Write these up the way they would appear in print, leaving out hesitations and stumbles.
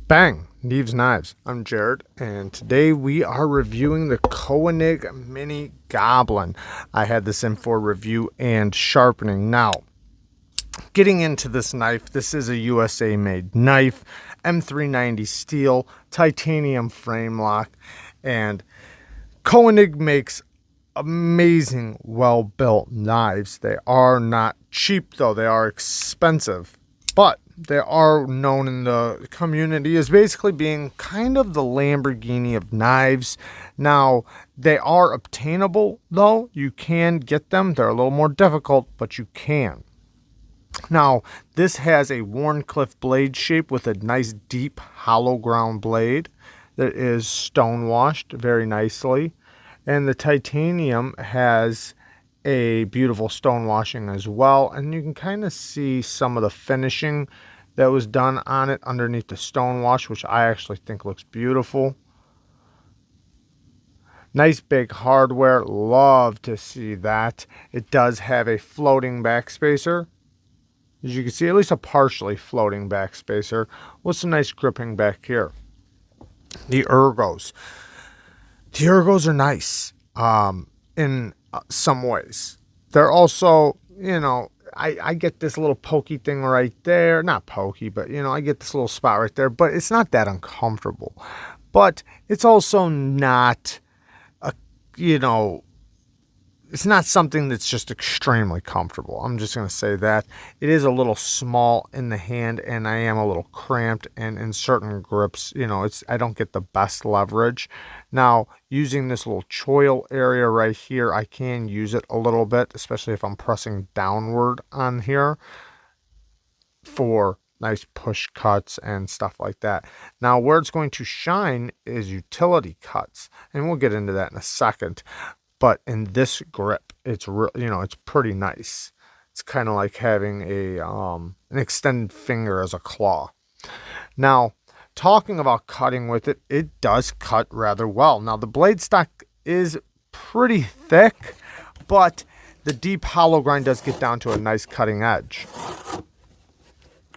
Bang! Neeves Knives. I'm Jared, and today we are reviewing the Koenig Mini Goblin. I had this in for review and sharpening. Now, getting into this knife, this is a USA-made knife, M390 steel, titanium frame lock, and Koenig makes amazing, well-built knives. They are not cheap, though. They are expensive, but they are known in the community as basically being kind of the Lamborghini of knives. Now, they are obtainable, though. You can get them. They're a little more difficult, but you can. Now, this has a Wharncliffe blade shape with a nice deep hollow ground blade that is stone washed very nicely. And the titanium has a beautiful stone washing as well, and you can kind of see some of the finishing that was done on it underneath the stone wash, which I actually think looks beautiful. Nice big hardware, love to see that. It does have a floating backspacer, as you can see, at least a partially floating backspacer with some nice gripping back here. The ergos are nice in some ways. They're also, I get this little pokey thing right there. Not pokey, but, I get this little spot right there. But it's not that uncomfortable. But it's also not, it's not something that's just extremely comfortable. I'm just going to say that. It is a little small in the hand, and I am a little cramped, and in certain grips, I don't get the best leverage. Now, using this little choil area right here, I can use it a little bit, especially if I'm pressing downward on here for nice push cuts and stuff like that. Now, where it's going to shine is utility cuts, and we'll get into that in a second. But in this grip, it's it's pretty nice. It's kind of like having an extended finger as a claw. Now, talking about cutting with it, it does cut rather well. Now, the blade stock is pretty thick, but the deep hollow grind does get down to a nice cutting edge.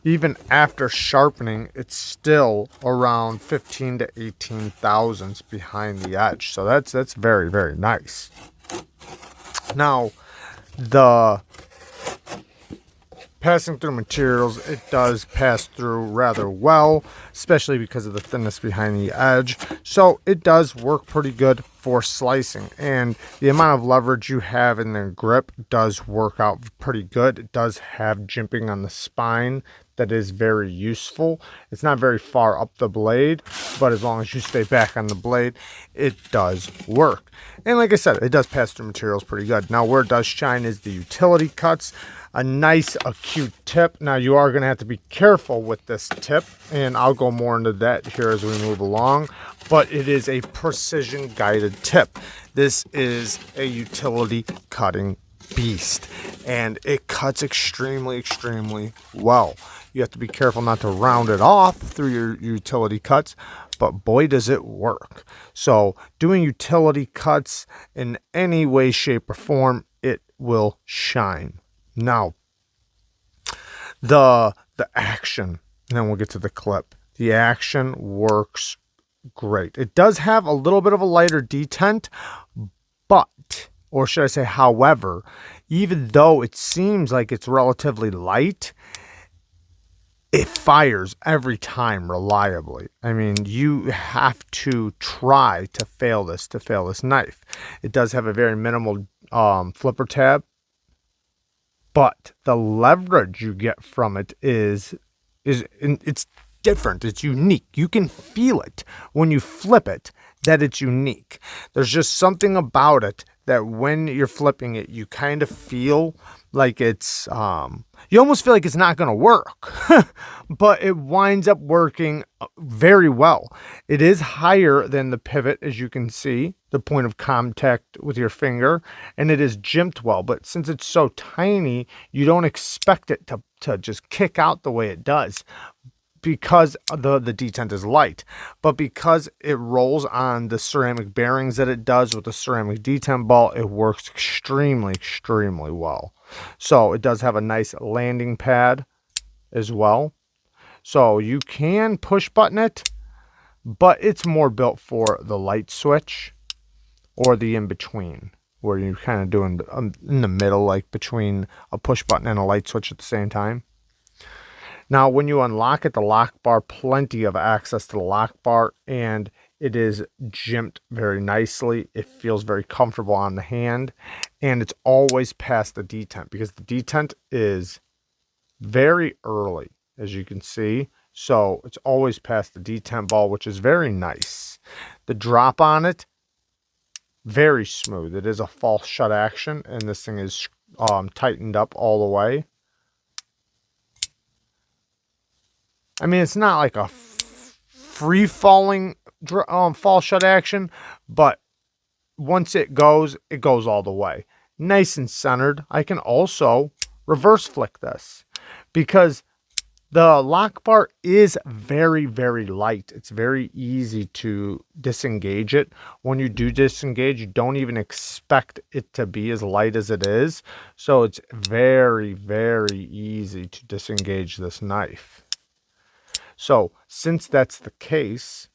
Even after sharpening, it's still around 15 to 18 thousandths behind the edge. So that's very, very nice. Now, the passing through materials, it does pass through rather well, especially because of the thinness behind the edge. So it does work pretty good for slicing, and the amount of leverage you have in the grip does work out pretty good. It does have jimping on the spine that is very useful. It's not very far up the blade, but as long as you stay back on the blade, it does work. And like I said, it does pass through materials pretty good. Now, where it does shine is the utility cuts. A nice acute tip. Now, you are going to have to be careful with this tip, and I'll go more into that here as we move along, but it is a precision guided tip. This is a utility cutting beast, and it cuts extremely, extremely well. You have to be careful not to round it off through your utility cuts, but boy, does it work. So doing utility cuts in any way, shape, or form, it will shine. Now, the action, and then we'll get to the clip. The action works great. It does have a little bit of a lighter detent, but, or should I say, however, even though it seems like it's relatively light, it fires every time reliably. I mean, you have to try to fail this knife. It does have a very minimal flipper tab, but the leverage you get from it it's different. It's unique. You can feel it when you flip it that it's unique. There's just something about it that when you're flipping it, you kind of feel like it's you almost feel like it's not going to work, but it winds up working very well. It is higher than the pivot, as you can see, the point of contact with your finger, and it is jimped well, but since it's so tiny, you don't expect it to just kick out the way it does, because the detent is light, but because it rolls on the ceramic bearings that it does with the ceramic detent ball, it works extremely, extremely well. So it does have a nice landing pad as well. So you can push button it, but it's more built for the light switch or the in-between, where you're kind of doing in the middle, like between a push button and a light switch at the same time. Now, when you unlock it, the lock bar, plenty of access to the lock bar, and it is jimped very nicely. It feels very comfortable on the hand, and it's always past the detent because the detent is very early, as you can see. So it's always past the detent ball, which is very nice. The drop on it, very smooth. It is a false shut action, and this thing is tightened up all the way. I mean, it's not like a free-falling false shut action, but once it goes all the way. Nice and centered. I can also reverse flick this because the lock bar is very, very light. It's very easy to disengage it. When you do disengage, you don't even expect it to be as light as it is. So it's very, very easy to disengage this knife. So since that's the case,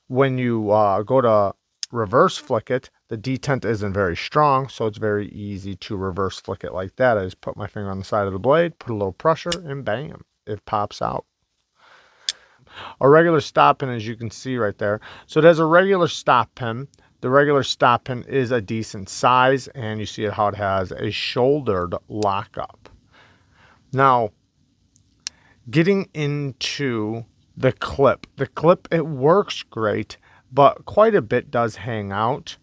when you go to reverse flick it, the detent isn't very strong, so it's very easy to reverse flick it like that. I just put my finger on the side of the blade, put a little pressure, and bam, it pops out. A regular stop pin, as you can see right there. So it has a regular stop pin. The regular stop pin is a decent size, and you see how it has a shouldered lockup. Now, getting into the clip. The clip, it works great, but quite a bit does hang out,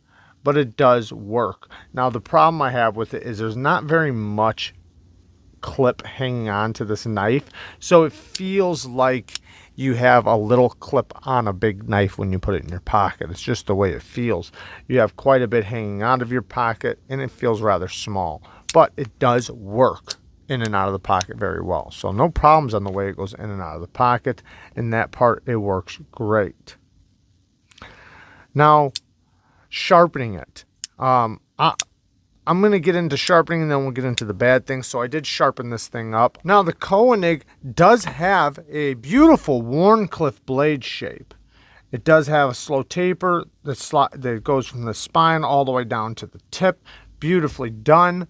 but it does work. Now, the problem I have with it is there's not very much clip hanging on to this knife, so it feels like you have a little clip on a big knife when you put it in your pocket. It's just the way it feels. You have quite a bit hanging out of your pocket, and it feels rather small, but it does work in and out of the pocket very well. So no problems on the way it goes in and out of the pocket. In that part, it works great. Now, sharpening it. I'm going to get into sharpening, and then we'll get into the bad things. So I did sharpen this thing up. Now, the Koenig does have a beautiful Wharncliffe blade shape. It does have a slow taper that goes from the spine all the way down to the tip. Beautifully done.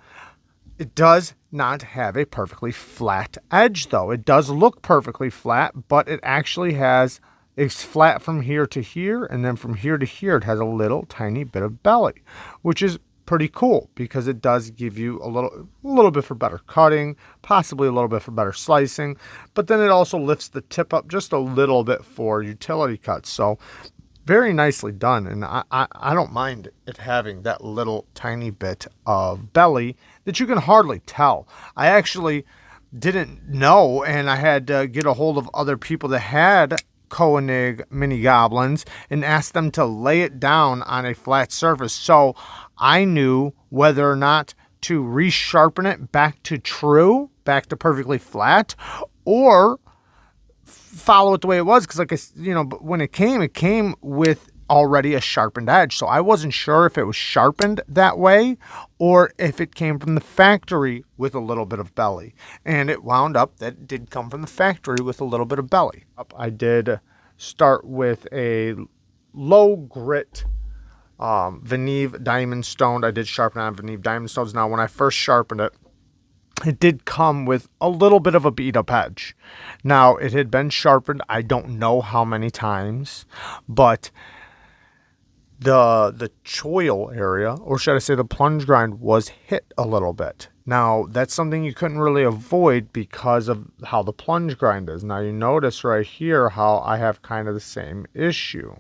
It does not have a perfectly flat edge, though. It does look perfectly flat, but it actually has, it's flat from here to here, and then from here to here, it has a little tiny bit of belly, which is pretty cool because it does give you a little bit for better cutting, possibly a little bit for better slicing, but then it also lifts the tip up just a little bit for utility cuts. So very nicely done, and I don't mind it having that little tiny bit of belly that you can hardly tell. I actually didn't know, and I had to get a hold of other people that had Koenig mini goblins and ask them to lay it down on a flat surface so I knew whether or not to resharpen it back to perfectly flat, or follow it the way it was, because but when it came with already a sharpened edge, so I wasn't sure if it was sharpened that way or if it came from the factory with a little bit of belly, and it wound up that it did come from the factory with a little bit of belly. I did start with a low grit venev diamond stone. I did sharpen on venev diamond stones. Now, when I first sharpened it, it did come with a little bit of a beat up edge. Now, it had been sharpened, I don't know how many times, but the choil area, or should I say the plunge grind, was hit a little bit. Now, that's something you couldn't really avoid because of how the plunge grind is. Now, you notice right here how I have kind of the same issue,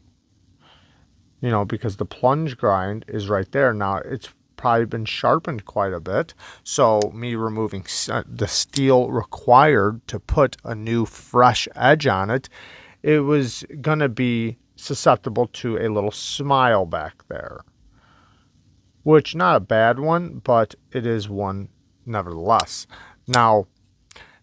because the plunge grind is right there. Now, it's probably been sharpened quite a bit, so me removing the steel required to put a new fresh edge on it, it was gonna be susceptible to a little smile back there, which not a bad one, but it is one nevertheless. Now,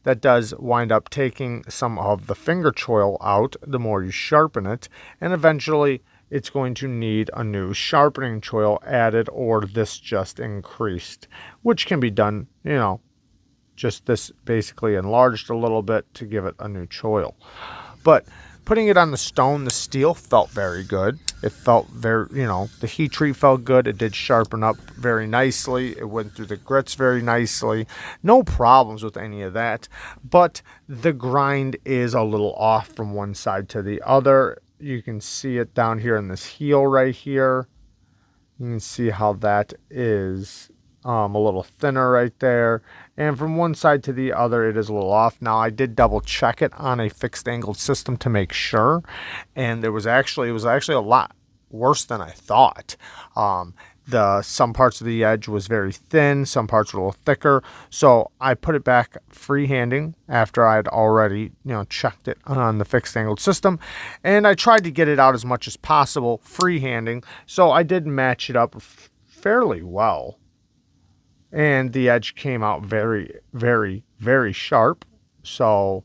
that does wind up taking some of the finger choil out the more you sharpen it, and eventually it's going to need a new sharpening choil added, or this just increased, which can be done, Just this basically enlarged a little bit to give it a new choil. But putting it on the stone, the steel felt very good. It felt very, the heat treat felt good. It did sharpen up very nicely. It went through the grits very nicely. No problems with any of that. But the grind is a little off from one side to the other. You can see it down here in this heel right here. You can see how that is a little thinner right there, and from one side to the other it is a little off. Now I did double check it on a fixed angled system to make sure, and it was actually a lot worse than I thought. Some parts of the edge was very thin, some parts were a little thicker, so I put it back freehanding after I'd already checked it on the fixed angled system, and I tried to get it out as much as possible freehanding, so I did match it up fairly well. And the edge came out very, very, very sharp. So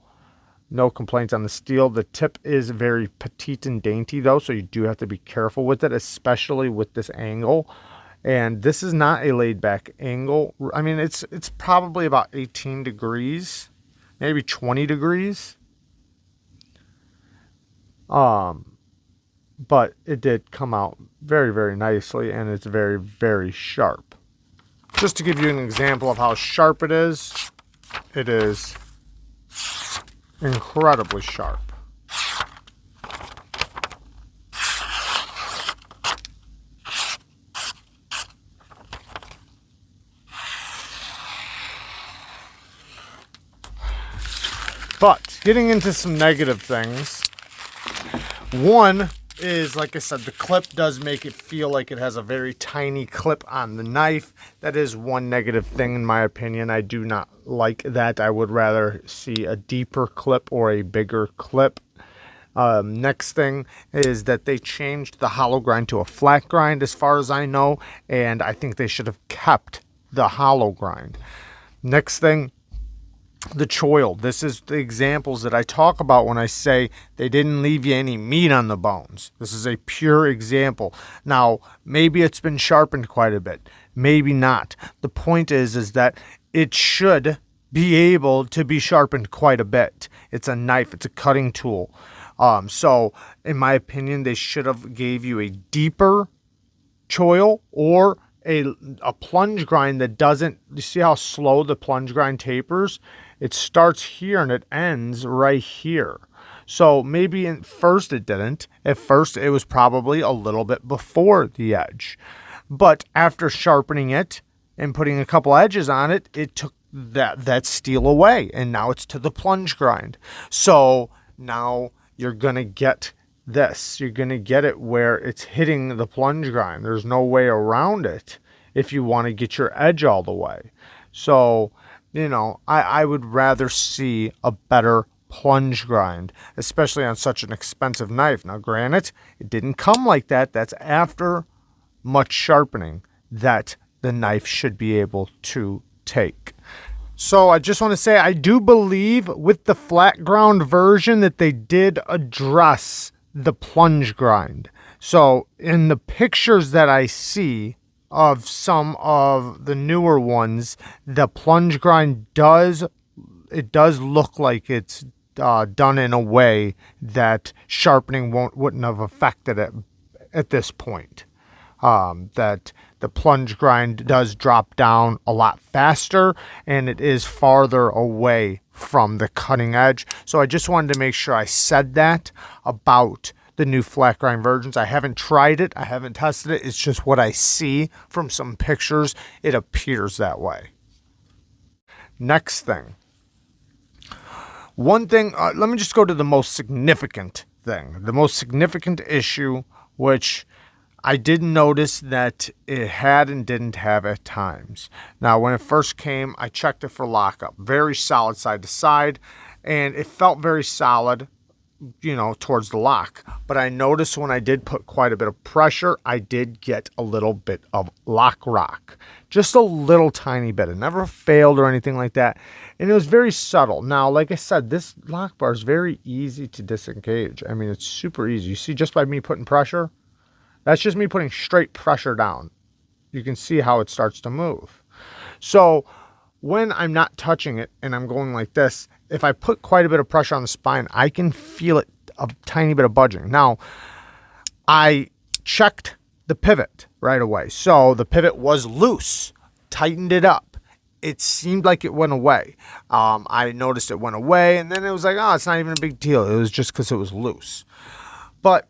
no complaints on the steel. The tip is very petite and dainty though, so you do have to be careful with it, especially with this angle. And this is not a laid back angle. I mean, it's probably about 18 degrees, maybe 20 degrees. But it did come out very, very nicely, and it's very, very sharp. Just to give you an example of how sharp it is incredibly sharp. But getting into some negative things, one is, like I said, the clip does make it feel like it has a very tiny clip on the knife. That is one negative thing in my opinion. I do not like that. I would rather see a deeper clip or a bigger clip. Next thing is that they changed the hollow grind to a flat grind as far as I know, and I think they should have kept the hollow grind. Next thing, the choil. This is the examples that I talk about when I say they didn't leave you any meat on the bones. This is a pure example. Now, maybe it's been sharpened quite a bit. Maybe not. The point is that it should be able to be sharpened quite a bit. It's a knife. It's a cutting tool. So, in my opinion, they should have gave you a deeper choil or a plunge grind that doesn't, you see how slow the plunge grind tapers? It starts here and it ends right here. So maybe at first it didn't. At first it was probably a little bit before the edge. But after sharpening it and putting a couple edges on it, it took that steel away. And now it's to the plunge grind. So now you're going to get this. You're going to get it where it's hitting the plunge grind. There's no way around it if you want to get your edge all the way. So, I would rather see a better plunge grind, especially on such an expensive knife. Now, granted, it didn't come like that. That's after much sharpening that the knife should be able to take. So I just want to say I do believe with the flat ground version that they did address the plunge grind. So in the pictures that I see of some of the newer ones, the plunge grind does look like it's done in a way that sharpening wouldn't have affected it at this point. That the plunge grind does drop down a lot faster and it is farther away from the cutting edge. So I just wanted to make sure I said that about the new flat grind versions. I haven't tried it. I haven't tested it. It's just what I see from some pictures. It appears that way. Next thing. One thing, let me just go to the most significant thing. The most significant issue, which I did notice that it had and didn't have at times. Now, when it first came, I checked it for lockup. Very solid side to side, and it felt very solid, towards the lock. But I noticed when I did put quite a bit of pressure, I did get a little bit of lock rock. Just a little tiny bit. It never failed or anything like that. And it was very subtle. Now, like I said, this lock bar is very easy to disengage. I mean, it's super easy. You see, just by me putting pressure, that's just me putting straight pressure down. You can see how it starts to move. So when I'm not touching it and I'm going like this, if I put quite a bit of pressure on the spine, I can feel it, a tiny bit of budging. Now, I checked the pivot right away. So the pivot was loose, tightened it up. It seemed like it went away. I noticed it went away, and then it was like, oh, it's not even a big deal. It was just because it was loose. But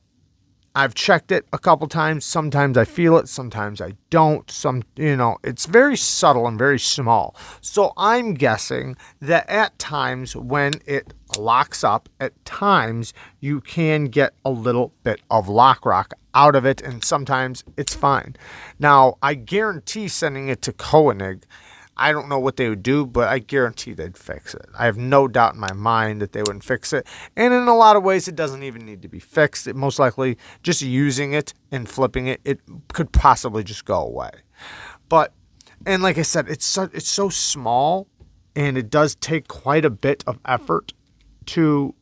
I've checked it a couple times. Sometimes I feel it, sometimes I don't. It's very subtle and very small. So I'm guessing that at times when it locks up, at times you can get a little bit of lock rock out of it, and sometimes it's fine. Now, I guarantee sending it to Koenig, I don't know what they would do, but I guarantee they'd fix it. I have no doubt in my mind that they wouldn't fix it. And in a lot of ways, it doesn't even need to be fixed. It most likely, just using it and flipping it, it could possibly just go away. And like I said, it's so small, and it does take quite a bit of effort to,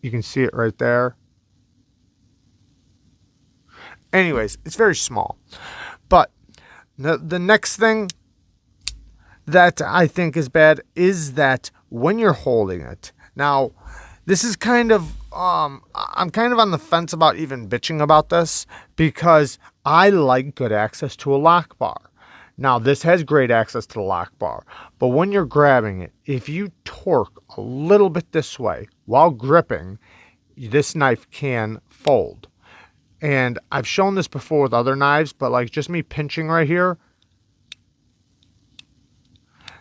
you can see it right there. Anyways, it's very small. But the next thing that I think is bad is that when you're holding it. Now, this is kind of, I'm kind of on the fence about even bitching about this because I like good access to a lock bar. Now, this has great access to the lock bar, but when you're grabbing it, if you torque a little bit this way while gripping, this knife can fold. And I've shown this before with other knives, but like just me pinching right here.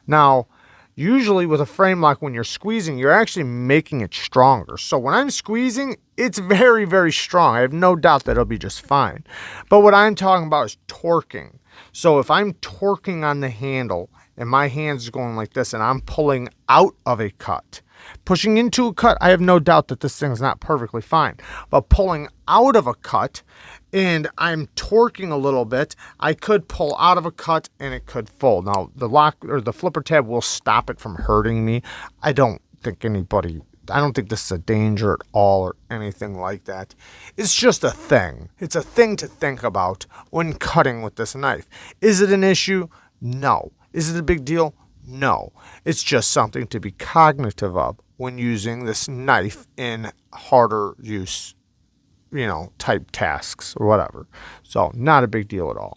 Now, usually with a frame lock, when you're squeezing, you're actually making it stronger. So when I'm squeezing, it's very, very strong. I have no doubt that it'll be just fine. But what I'm talking about is torquing. So if I'm torquing on the handle and my hand's going like this and I'm pulling out of a cut, pushing into a cut, I have no doubt that this thing's not perfectly fine. But pulling out of a cut and I'm torquing a little bit, I could pull out of a cut and it could fold. Now, the lock or the flipper tab will stop it from hurting me. I don't think this is a danger at all or anything like that. It's just a thing. It's a thing to think about when cutting with this knife. Is it an issue? No. Is it a big deal? No. It's just something to be cognitive of when using this knife in harder use, type tasks or whatever. So not a big deal at all.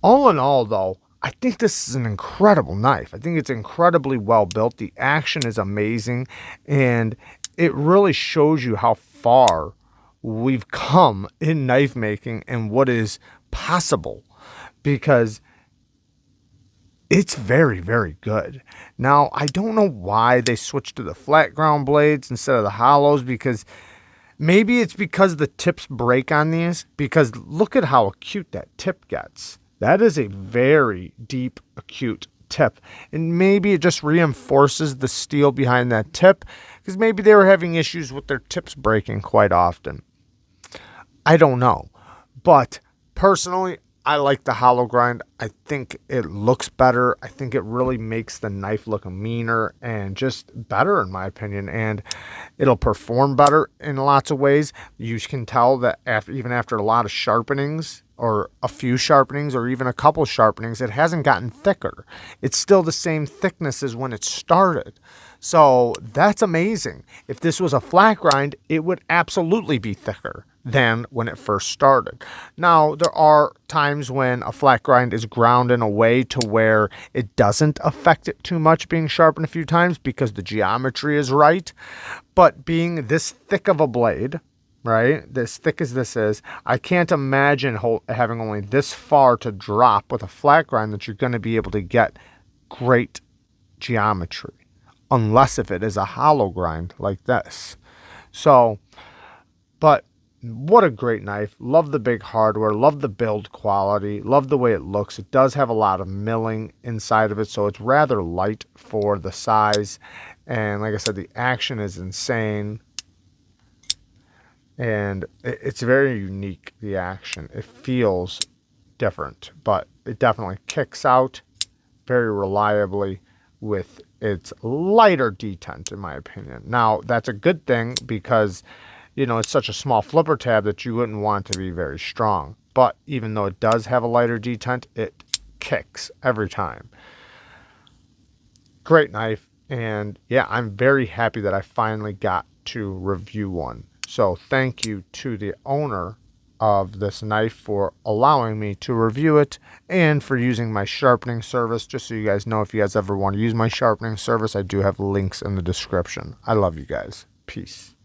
All in all, though, I think this is an incredible knife. I think it's incredibly well built. The action is amazing, and it really shows you how far we've come in knife making and what is possible, because it's very, very good. Now, I don't know why they switched to the flat ground blades instead of the hollows, because maybe it's because the tips break on these, because look at how acute that tip gets. That is a very deep, acute tip. And maybe it just reinforces the steel behind that tip, because maybe they were having issues with their tips breaking quite often. I don't know. But personally, I like the hollow grind. I think it looks better. I think it really makes the knife look meaner and just better, in my opinion. And it'll perform better in lots of ways. You can tell that even after a lot of sharpenings, or a few sharpenings, or even a couple sharpenings, it hasn't gotten thicker. It's still the same thickness as when it started. So that's amazing. If this was a flat grind, it would absolutely be thicker than when it first started. Now, there are times when a flat grind is ground in a way to where it doesn't affect it too much being sharpened a few times because the geometry is right. But being this thick of a blade, right, this thick as this is, I can't imagine having only this far to drop with a flat grind that you're going to be able to get great geometry, unless if it is a hollow grind like this. So, but what a great knife. Love the big hardware, love the build quality, love the way it looks. It does have a lot of milling inside of it, so it's rather light for the size. And like I said, the action is insane. And it's very unique, the action. It feels different, but it definitely kicks out very reliably with its lighter detent, in my opinion. Now, that's a good thing because, it's such a small flipper tab that you wouldn't want to be very strong. But even though it does have a lighter detent, it kicks every time. Great knife. And yeah, I'm very happy that I finally got to review one. So thank you to the owner of this knife for allowing me to review it and for using my sharpening service. Just so you guys know, if you guys ever want to use my sharpening service, I do have links in the description. I love you guys. Peace.